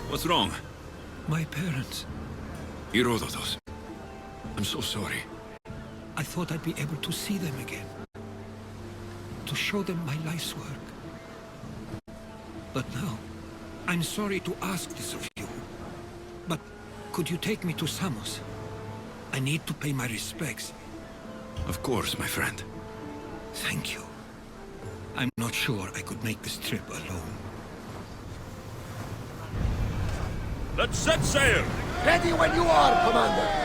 What's wrong? My parents. Herodotus. I'm so sorry. I thought I'd be able to see them again. To show them my life's work. But now, I'm sorry to ask this of you. But could you take me to Samos? I need to pay my respects. Of course, my friend. Thank you. I'm not sure I could make this trip alone. Let's set sail! Ready when you are, Commander!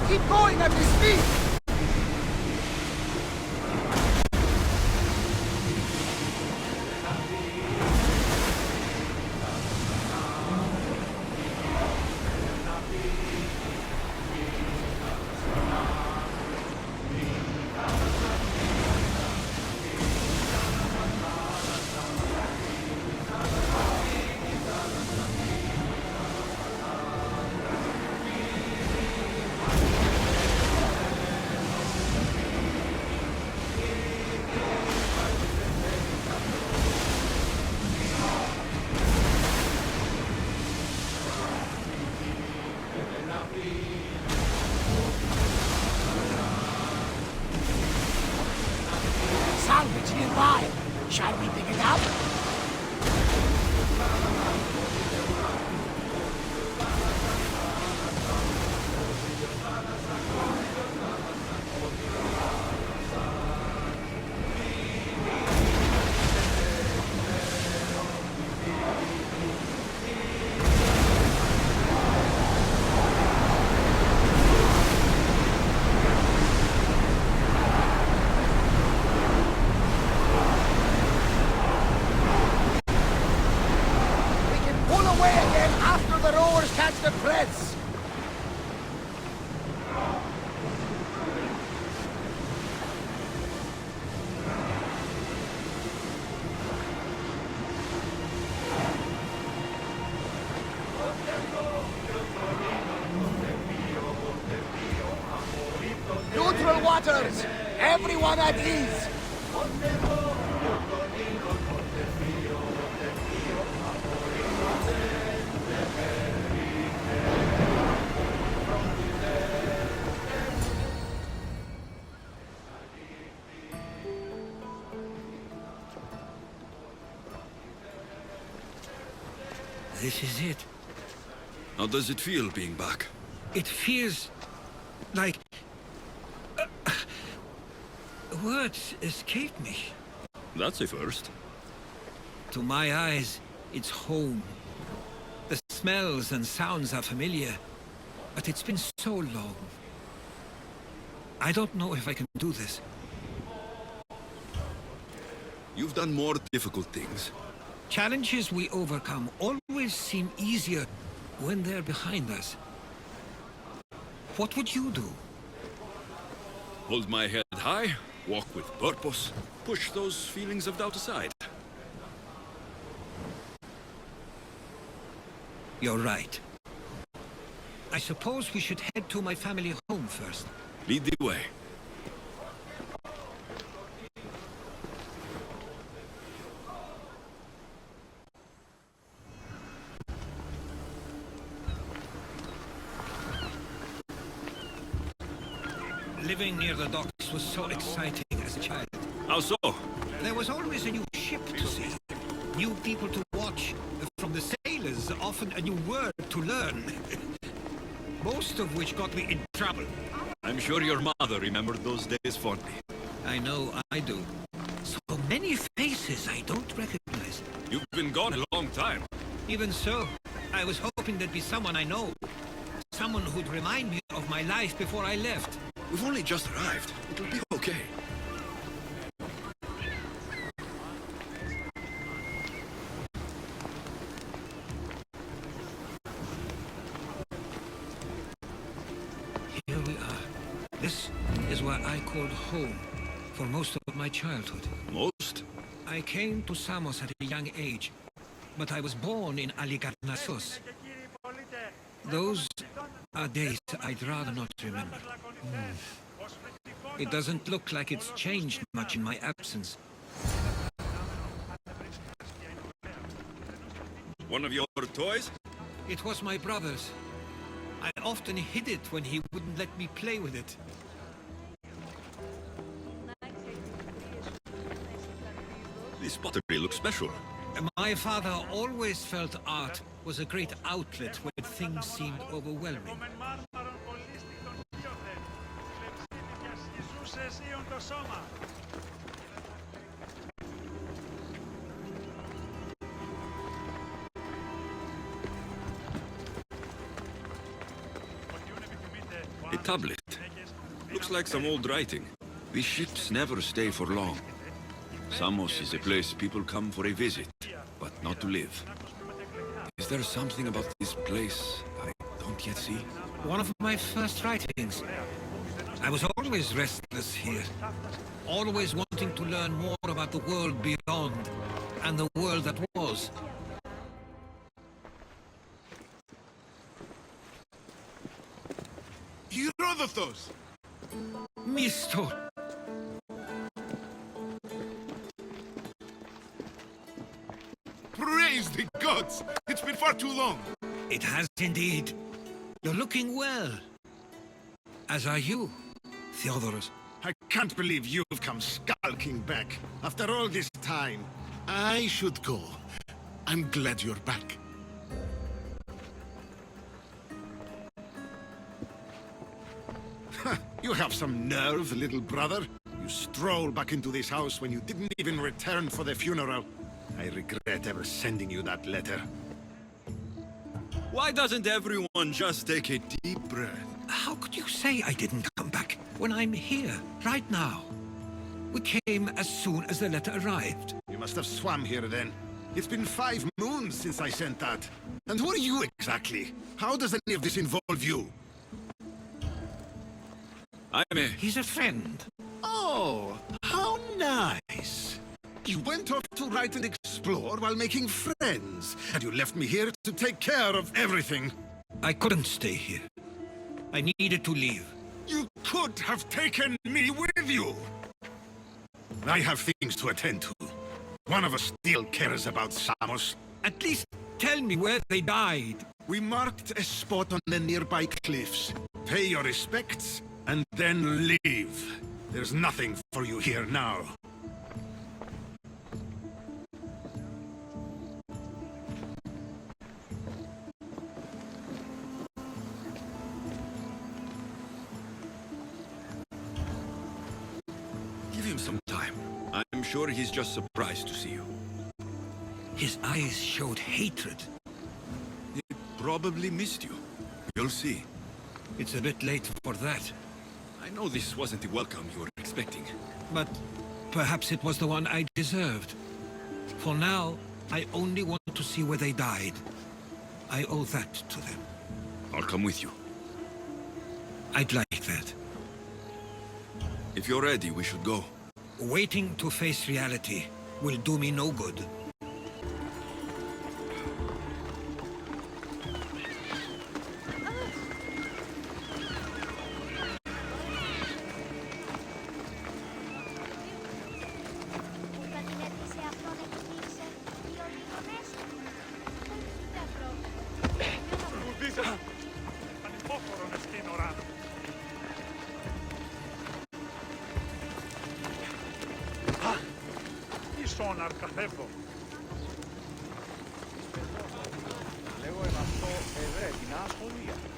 Keep going at this speed! Salvage nearby. Shall we pick it up? Catch the press! Neutral waters! Everyone at ease! This is it. How does it feel being back? It feels like... words escape me. That's a first. To my eyes, it's home. The smells and sounds are familiar, but it's been so long. I don't know if I can do this. You've done more difficult things. Challenges we overcome always seem easier when they're behind us. What would you do? Hold my head high, walk with purpose, push those feelings of doubt aside. You're right. I suppose we should head to my family home first. Lead the way. Living near the docks was so exciting as a child. How so? There was always a new ship to see, new people to watch. From the sailors, often a new word to learn. Most of which got me in trouble. I'm sure your mother remembered those days fondly. I know I do. So many faces faces I don't recognize. You've been gone a long time. Even so, I was hoping there'd be someone I know. Someone who'd remind me of my life before I left. We've only just arrived. It'll be okay. Here we are. This is what I called home for most of my childhood. Most? I came to Samos at a young age, but I was born in Alexios. Those are days I'd rather not remember. It doesn't look like it's changed much in my absence. One of your toys? It was my brother's. I often hid it when he wouldn't let me play with it. This pottery looks special. My father always felt art was a great outlet when things seemed overwhelming. A tablet. Looks like some old writing. These ships never stay for long. Samos is a place people come for a visit, but not to live. Is there something about this place I don't yet see? One of my first writings. I was always restless here. Always wanting to learn more about the world beyond, and the world that was. Herodotus! Misto! Praise the gods! It's been far too long. It has indeed. You're looking well. As are you, Theodorus. I can't believe you've come skulking back. After all this time, I should go. I'm glad you're back. You have some nerve, little brother. You stroll back into this house when you didn't even return for the funeral. I regret ever sending you that letter. Why doesn't everyone just take a deep breath? How could you say I didn't come back when I'm here, right now? We came as soon as the letter arrived. You must have swam here then. It's been 5 moons since I sent that. And who are you exactly? How does any of this involve you? He's a friend. Oh, how nice. You went off to write and explore while making friends, and you left me here to take care of everything. I couldn't stay here. I needed to leave. You could have taken me with you. I have things to attend to. One of us still cares about Samos. At least tell me where they died. We marked a spot on the nearby cliffs. Pay your respects, and then leave. There's nothing for you here now. Give him some time. I'm sure he's just surprised to see you. His eyes showed hatred. He probably missed you. You'll see. It's a bit late for that. I know this wasn't the welcome you were expecting. But perhaps it was the one I deserved. For now, I only want to see where they died. I owe that to them. I'll come with you. I'd like that. If you're ready, we should go. Waiting to face reality will do me no good.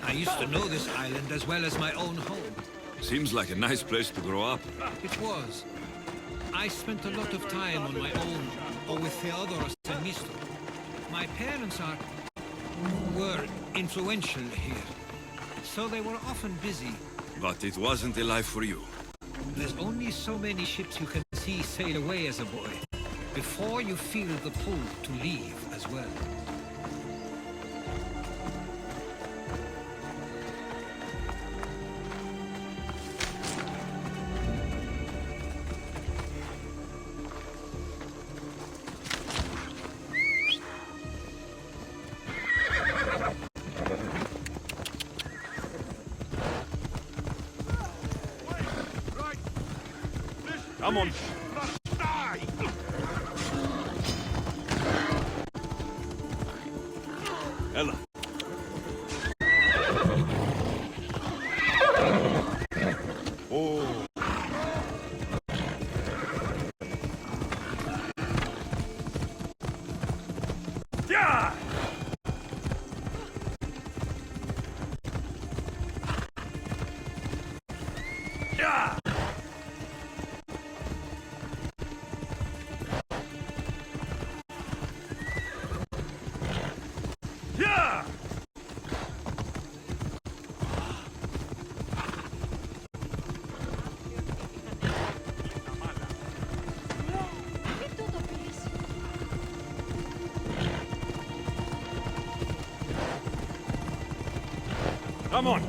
I used to know this island as well as my own home. Seems like a nice place to grow up. It was. I spent a lot of time on my own, or with Theodoros and Misto. My parents were influential here, so they were often busy. But it wasn't a life for you. There's only so many ships you can see sail away as a boy, before you feel the pull to leave as well. Come on. Ella. Oh. Yeah. Yeah. Yeah. Come on.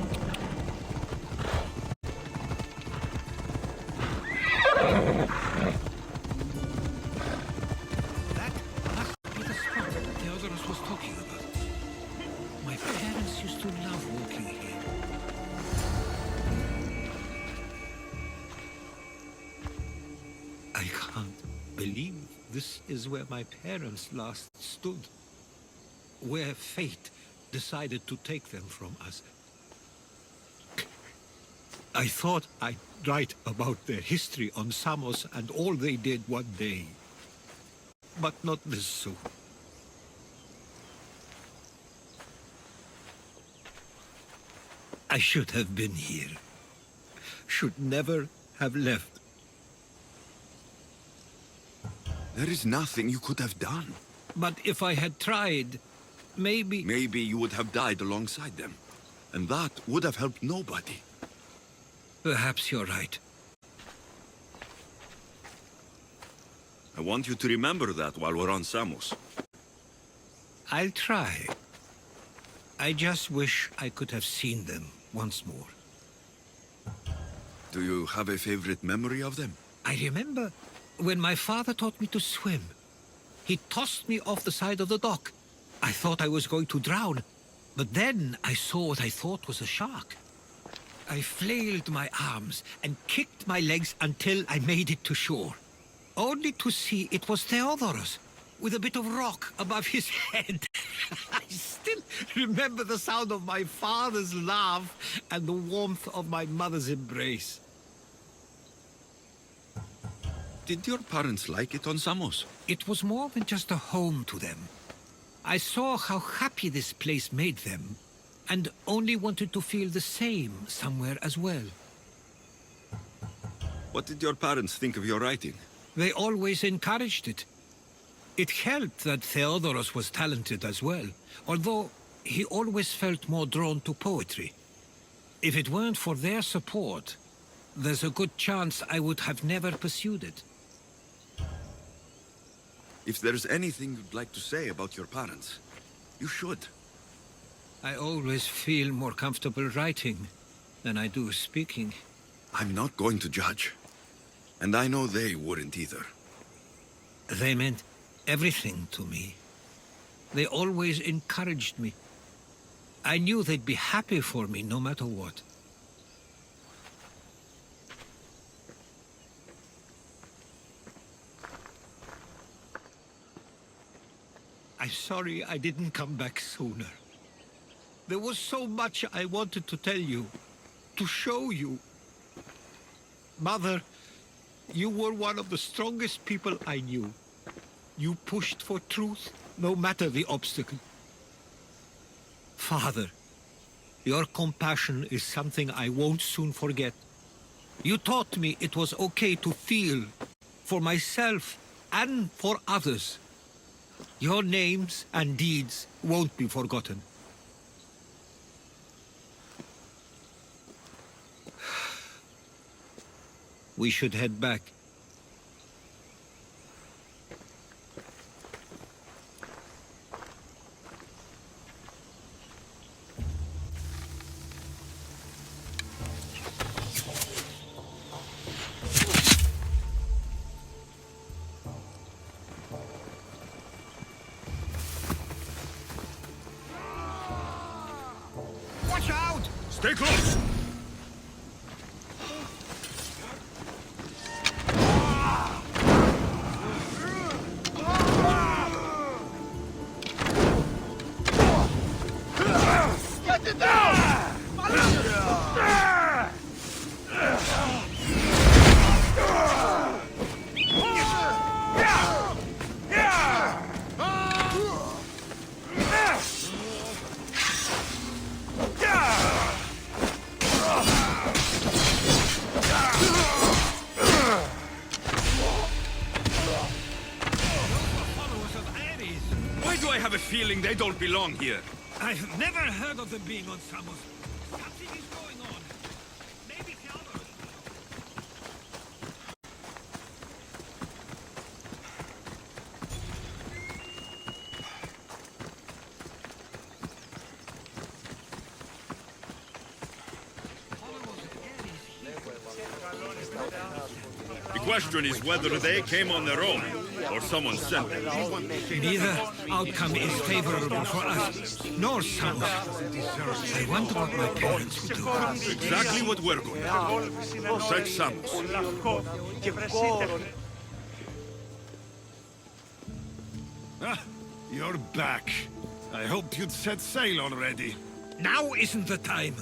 That must be the spot Theodoros was talking about. My parents used to love walking here. I can't believe this is where my parents last stood. Where fate decided to take them from us. I thought I'd write about their history on Samos and all they did one day. But not this soon. I should have been here. Should never have left. There is nothing you could have done. But if I had tried, maybe... Maybe you would have died alongside them. And that would have helped nobody. Perhaps you're right. I want you to remember that while we're on Samos. I'll try. I just wish I could have seen them once more. Do you have a favorite memory of them? I remember when my father taught me to swim. He tossed me off the side of the dock. I thought I was going to drown, but then I saw what I thought was a shark. I flailed my arms and kicked my legs until I made it to shore, only to see it was Theodoros, with a bit of rock above his head. I still remember the sound of my father's laugh and the warmth of my mother's embrace. Did your parents like it on Samos? It was more than just a home to them. I saw how happy this place made them, and only wanted to feel the same somewhere as well. What did your parents think of your writing? They always encouraged it. It helped that Theodoros was talented as well, although he always felt more drawn to poetry. If it weren't for their support, there's a good chance I would have never pursued it. If there's anything you'd like to say about your parents, you should. I always feel more comfortable writing than I do speaking. I'm not going to judge. And I know they wouldn't either. They meant everything to me. They always encouraged me. I knew they'd be happy for me no matter what. I'm sorry I didn't come back sooner. There was so much I wanted to tell you, to show you. Mother, you were one of the strongest people I knew. You pushed for truth, no matter the obstacle. Father, your compassion is something I won't soon forget. You taught me it was okay to feel, for myself and for others. Your names and deeds won't be forgotten. We should head back. Watch out! Stay close! Get it down! Why do I have a feeling they don't belong here? I've never heard of them being on Samos. Something is going on. Maybe the others. The question is whether they came on their own, or someone sent them. Neither outcome is favorable for us, nor Samos. I wonder what my parents would do. Exactly what we're going to do. Protect Samos. Ah, you're back. I hoped you'd set sail already. Now isn't the time.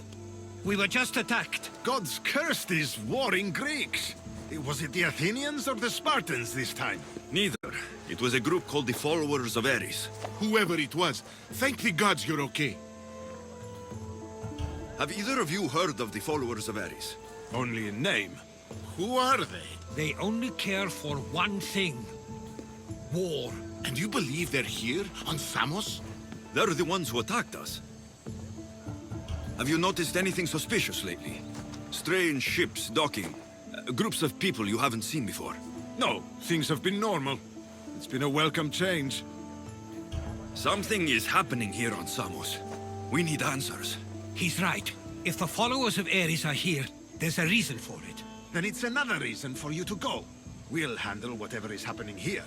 We were just attacked. Gods cursed these warring Greeks. Was it the Athenians or the Spartans this time? Neither. It was a group called the Followers of Ares. Whoever it was, thank the gods you're okay. Have either of you heard of the Followers of Ares? Only in name. Who are they? They only care for one thing. War. And you believe they're here, on Samos? They're the ones who attacked us. Have you noticed anything suspicious lately? Strange ships docking. Groups of people you haven't seen before. No, things have been normal. It's been a welcome change. Something is happening here on Samos. We need answers. He's right. If the followers of Ares are here, there's a reason for it. Then it's another reason for you to go. We'll handle whatever is happening here.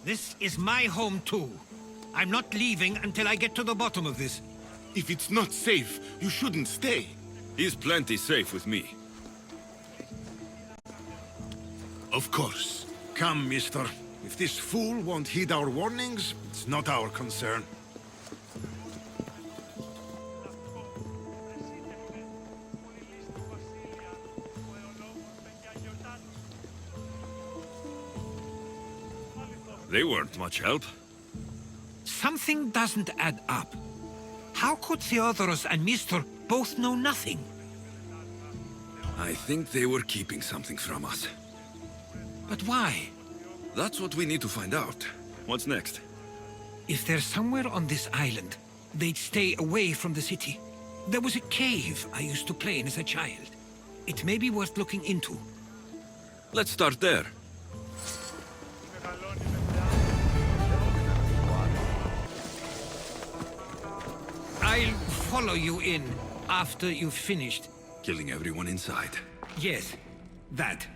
This is my home too. I'm not leaving until I get to the bottom of this. If it's not safe, you shouldn't stay. He's plenty safe with me. Of course. Come, mister. If this fool won't heed our warnings, it's not our concern. They weren't much help. Something doesn't add up. How could Theodoros and Mr. both know nothing? I think they were keeping something from us. But why? That's what we need to find out. What's next? If they're somewhere on this island, they'd stay away from the city. There was a cave I used to play in as a child. It may be worth looking into. Let's start there. I'll follow you in after you've finished. Killing everyone inside. Yes, that.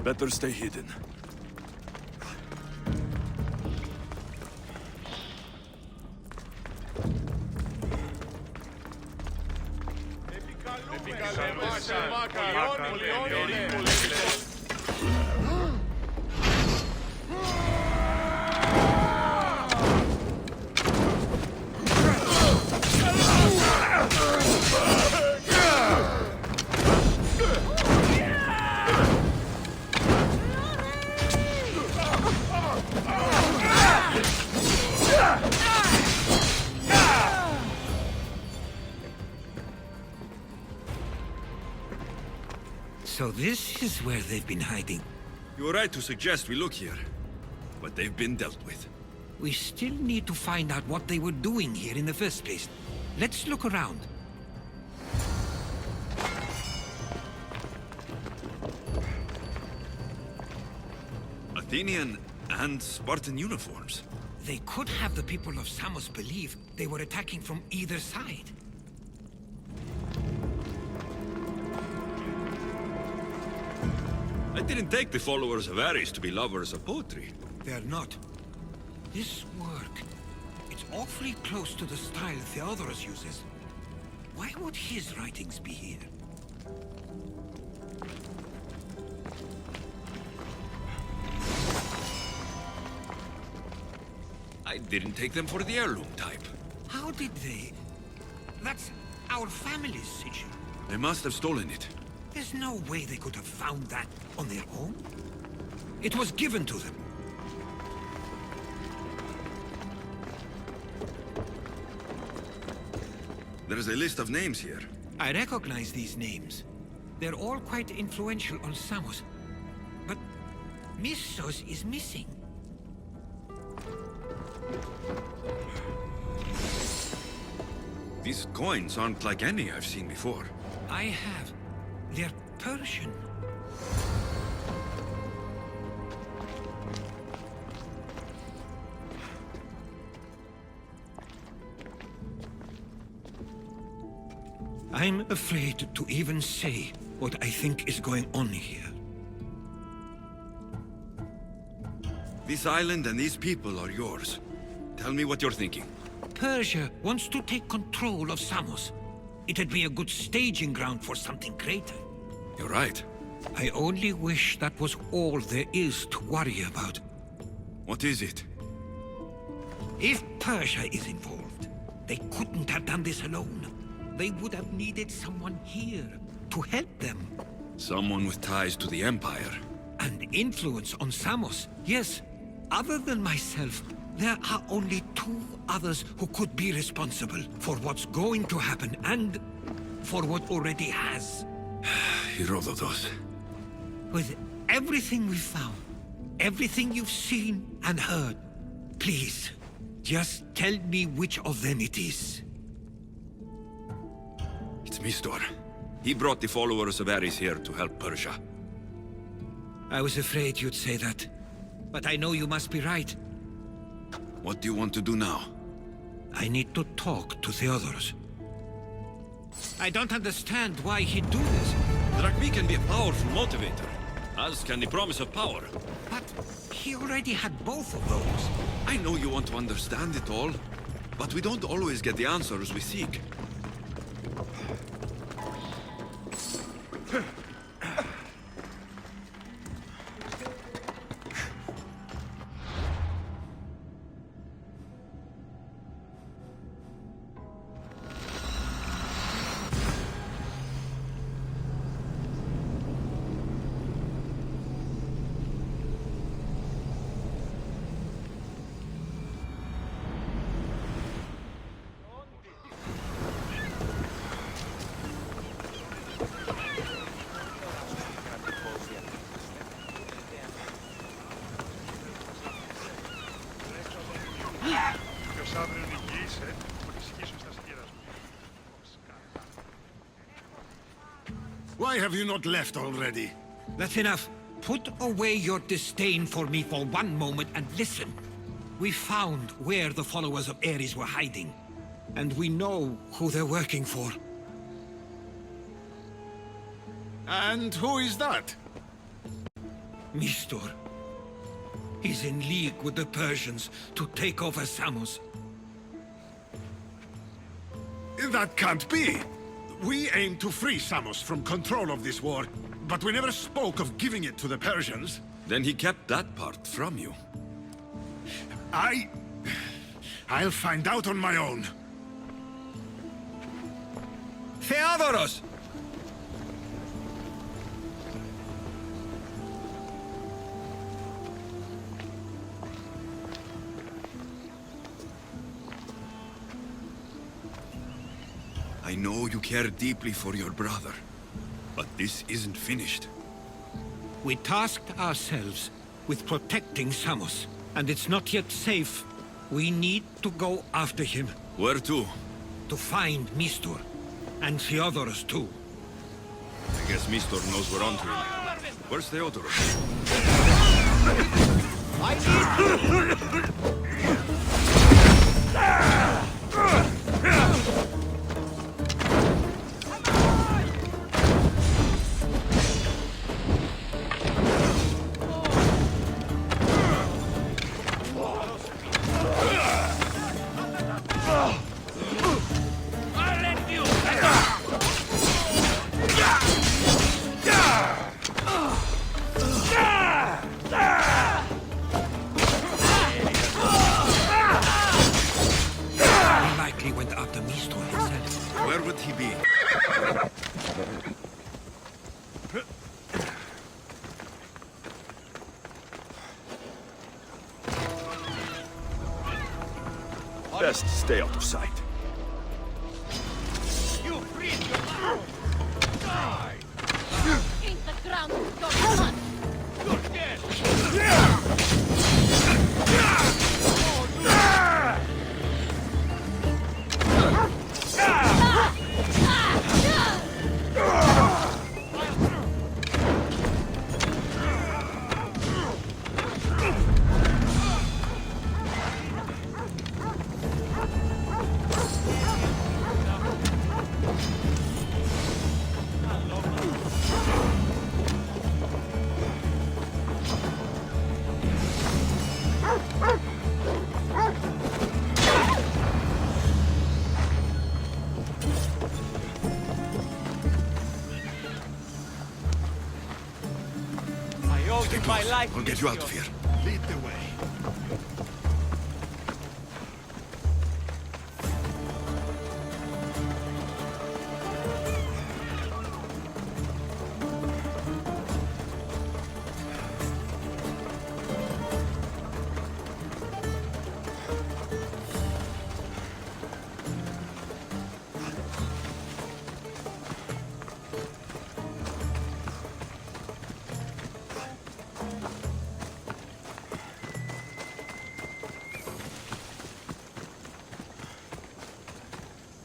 Better stay hidden. So this is where they've been hiding. You were right to suggest we look here, but they've been dealt with. We still need to find out what they were doing here in the first place. Let's look around. Athenian and Spartan uniforms. They could have the people of Samos believe they were attacking from either side. I didn't take the followers of Ares to be lovers of poetry. They're not. This work, it's awfully close to the style Theodorus uses. Why would his writings be here? I didn't take them for the heirloom type. How did they? That's our family's sigil. They must have stolen it. There's no way they could have found that on their own. It was given to them. There's a list of names here. I recognize these names. They're all quite influential on Samos. But Missos is missing. These coins aren't like any I've seen before. I have. They're Persian. I'm afraid to even say what I think is going on here. This island and these people are yours. Tell me what you're thinking. Persia wants to take control of Samos. It'd be a good staging ground for something greater. You're right. I only wish that was all there is to worry about. What is it? If Persia is involved, they couldn't have done this alone. They would have needed someone here to help them. Someone with ties to the Empire. And influence on Samos, yes. Other than myself, there are only two others who could be responsible for what's going to happen and for what already has. Herodotus. With everything we've found, everything you've seen and heard, please, just tell me which of them it is. It's Mistor. He brought the followers of Ares here to help Persia. I was afraid you'd say that. But I know you must be right. What do you want to do now? I need to talk to Theodorus. I don't understand why he'd do this. Drachmi can be a powerful motivator, as can the promise of power. But he already had both of those. I know you want to understand it all, but we don't always get the answers we seek. Why have you not left already? That's enough. Put away your disdain for me for one moment and listen. We found where the followers of Ares were hiding. And we know who they're working for. And who is that? Mistor. He's in league with the Persians to take over Samos. That can't be! We aim to free Samos from control of this war, but we never spoke of giving it to the Persians. Then he kept that part from you. I'll find out on my own. Theodorus! I know you care deeply for your brother. But this isn't finished. We tasked ourselves with protecting Samos, and it's not yet safe. We need to go after him. Where to? To find Mistor. And Theodoros too. I guess Mistor knows we're onto him. Where's Theodoros? He likely went after Mistor himself. Where would he be? Best stay out of sight. Paint the ground with your blood! Stay close. I'll get you out of here. Lead the way.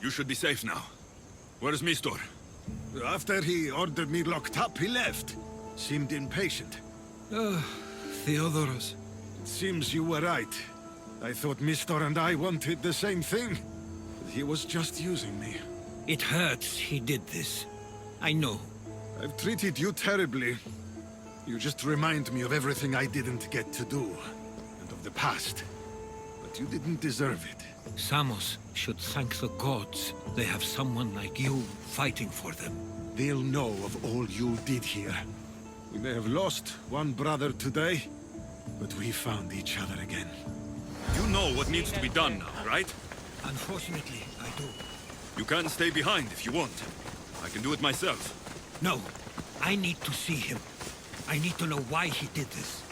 You should be safe now. Where's Mistor? After he ordered me locked up, he left. Seemed impatient. Theodoros. It seems you were right. I thought Mistor and I wanted the same thing. He was just using me. It hurts he did this. I know. I've treated you terribly. You just remind me of everything I didn't get to do. And of the past. But you didn't deserve it. Samos should thank the gods. They have someone like you fighting for them. They'll know of all you did here. We may have lost one brother today, but we found each other again. You know what needs to be done now, right? Unfortunately, I do. You can stay behind if you want. I can do it myself. No, I need to see him. I need to know why he did this.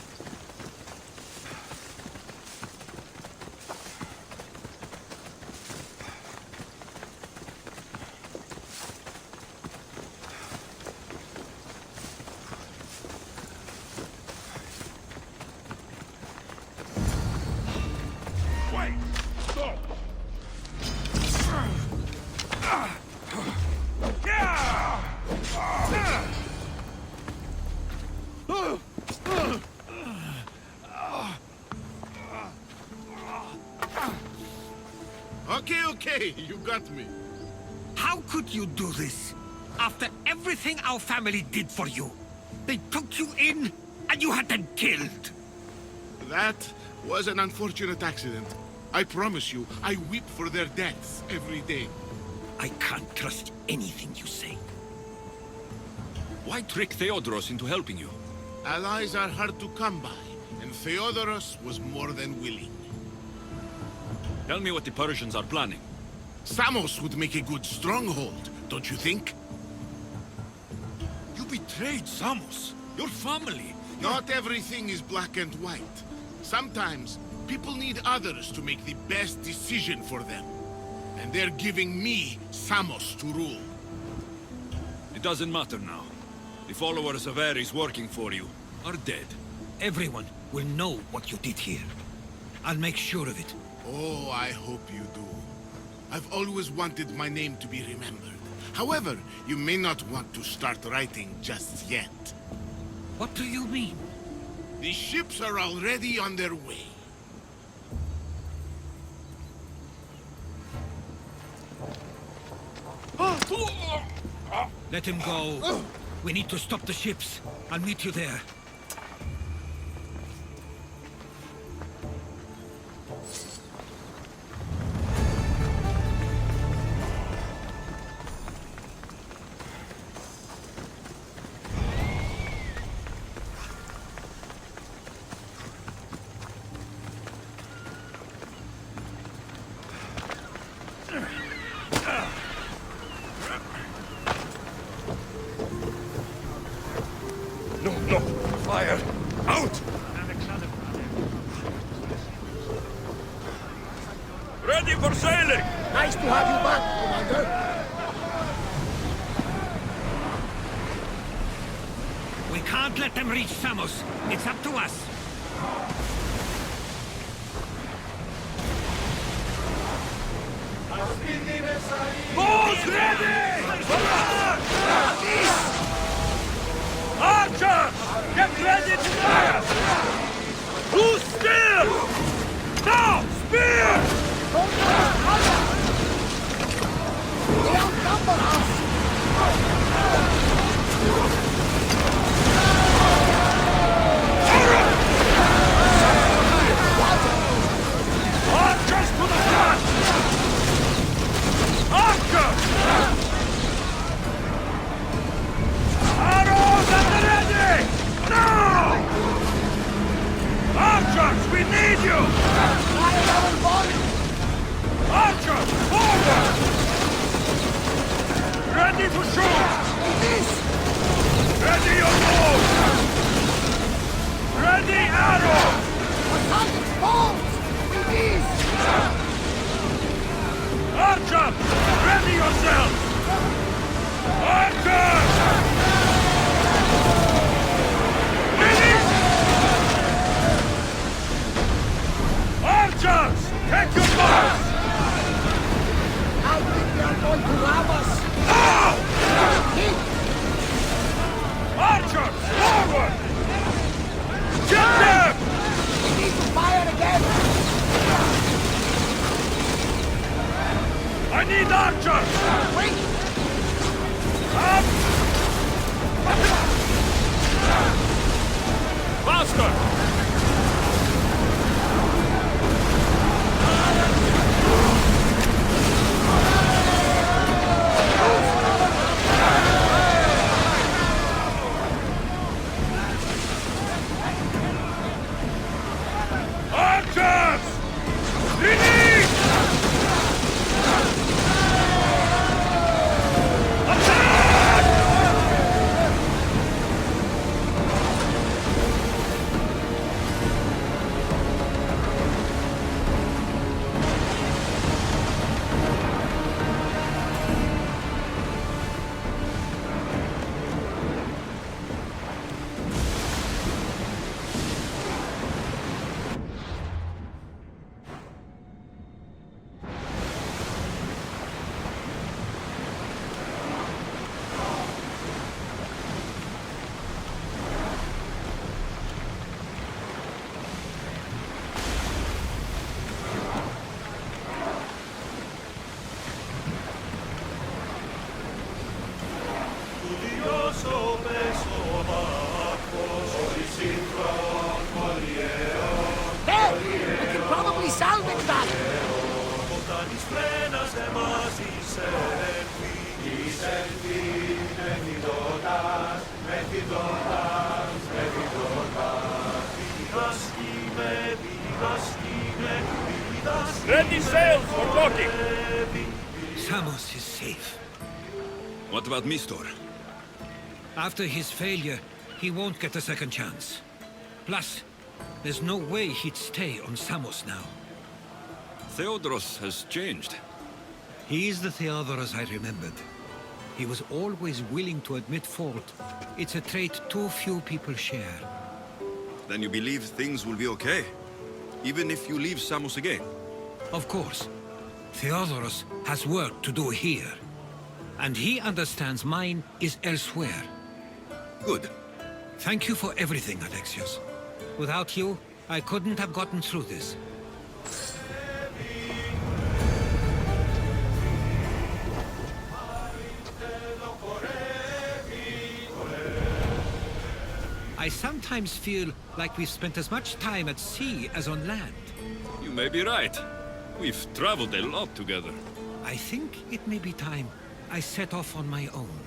Okay, you got me. How could you do this? After everything our family did for you. They took you in, and you had them killed. That was an unfortunate accident. I promise you, I weep for their deaths every day. I can't trust anything you say. Why trick Theodoros into helping you? Allies are hard to come by, and Theodoros was more than willing. Tell me what the Persians are planning. Samos would make a good stronghold, don't you think? You betrayed Samos, your family. Not everything is black and white. Sometimes, people need others to make the best decision for them. And they're giving me Samos to rule. Did doesn't matter now. The followers of Ares working for you are dead. Everyone will know what you did here. I'll make sure of it. Oh, I hope you do. I've always wanted my name to be remembered. However, you may not want to start writing just yet. What do you mean? The ships are already on their way. Let him go. We need to stop the ships. I'll meet you there. No! Fire! Out! Ready for sailing! Nice to have you back, Commander. We can't let them reach Samos. It's up to us. Bows ready! Archer! Get ready to fire! Who's still? Now! Spear! They outnumber us! Archers to the front! Archers! Arrows at the ready! Now! Archers, we need you! Archers, forward! Ready to shoot! Ready your bows! Ready arrows! Archers, ready yourselves! Archers! Archers! Take your bows! I think they are going to rob us! Now! Hit! Archers! Forward! Get them! We need to fire again! I need archers! Wait! Up! Faster! Archers! Release! Attack! There! We can probably salvage that! Ready sails for docking! Samos is safe. What about Mistor? After his failure, he won't get a second chance. Plus, there's no way he'd stay on Samos now. Theodoros has changed. He's the Theodoros I remembered. He was always willing to admit fault. It's a trait too few people share. Then you believe things will be okay? Even if you leave Samos again? Of course. Theodoros has work to do here. And he understands mine is elsewhere. Good. Thank you for everything, Alexios. Without you, I couldn't have gotten through this. I sometimes feel like we've spent as much time at sea as on land. You may be right. We've traveled a lot together. I think it may be time I set off on my own.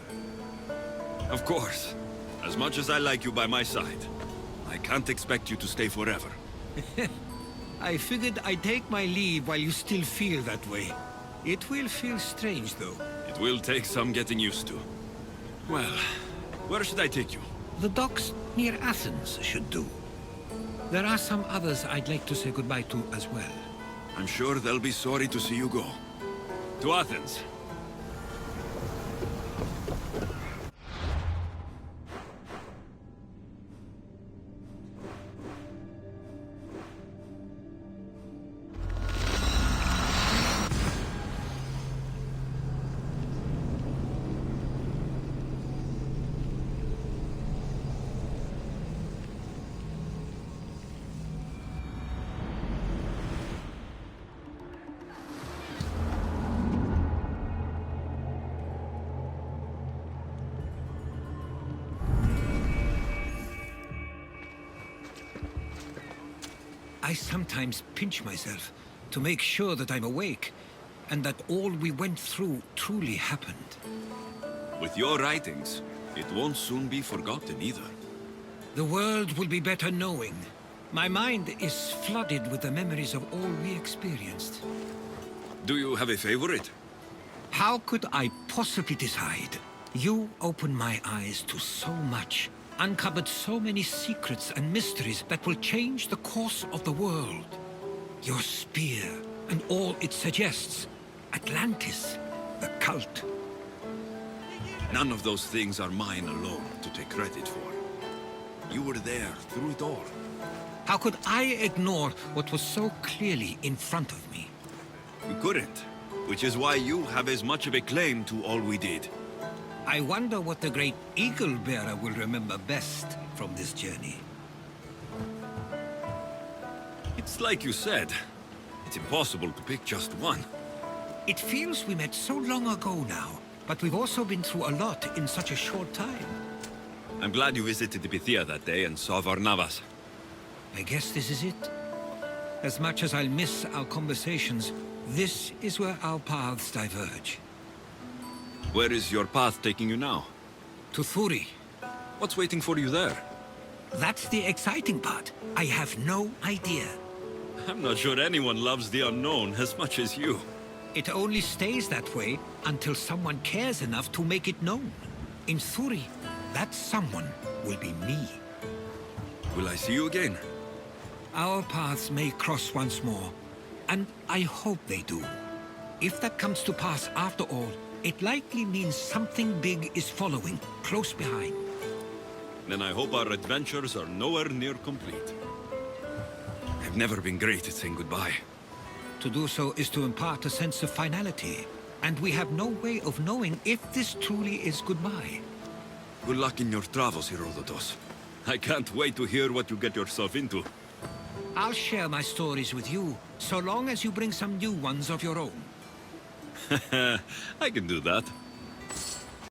Of course. As much as I like you by my side, I can't expect you to stay forever. I figured I'd take my leave while you still feel that way. It will feel strange, though. It will take some getting used to. Well, where should I take you? The docks near Athens should do. There are some others I'd like to say goodbye to as well. I'm sure they'll be sorry to see you go. To Athens. I sometimes pinch myself to make sure that I'm awake, and that all we went through truly happened. With your writings, it won't soon be forgotten either. The world will be better knowing. My mind is flooded with the memories of all we experienced. Do you have a favorite? How could I possibly decide? You opened my eyes to so much, uncovered so many secrets and mysteries that will change the course of the world. Your spear and all it suggests. Atlantis, the cult. None of those things are mine alone to take credit for. You were there through it all. How could I ignore what was so clearly in front of me? You couldn't, which is why you have as much of a claim to all we did. I wonder what the great Eagle Bearer will remember best from this journey. It's like you said. It's impossible to pick just one. It feels we met so long ago now, but we've also been through a lot in such a short time. I'm glad you visited the Pythia that day and saw Varnavas. I guess this is it. As much as I'll miss our conversations, this is where our paths diverge. Where is your path taking you now? To Thuri. What's waiting for you there? That's the exciting part. I have no idea. I'm not sure anyone loves the unknown as much as you. It only stays that way until someone cares enough to make it known. In Thuri, that someone will be me. Will I see you again? Our paths may cross once more, and I hope they do. If that comes to pass after all, it likely means something big is following, close behind. Then I hope our adventures are nowhere near complete. I've never been great at saying goodbye. To do so is to impart a sense of finality, and we have no way of knowing if this truly is goodbye. Good luck in your travels, Herodotus. I can't wait to hear what you get yourself into. I'll share my stories with you, so long as you bring some new ones of your own. I can do that.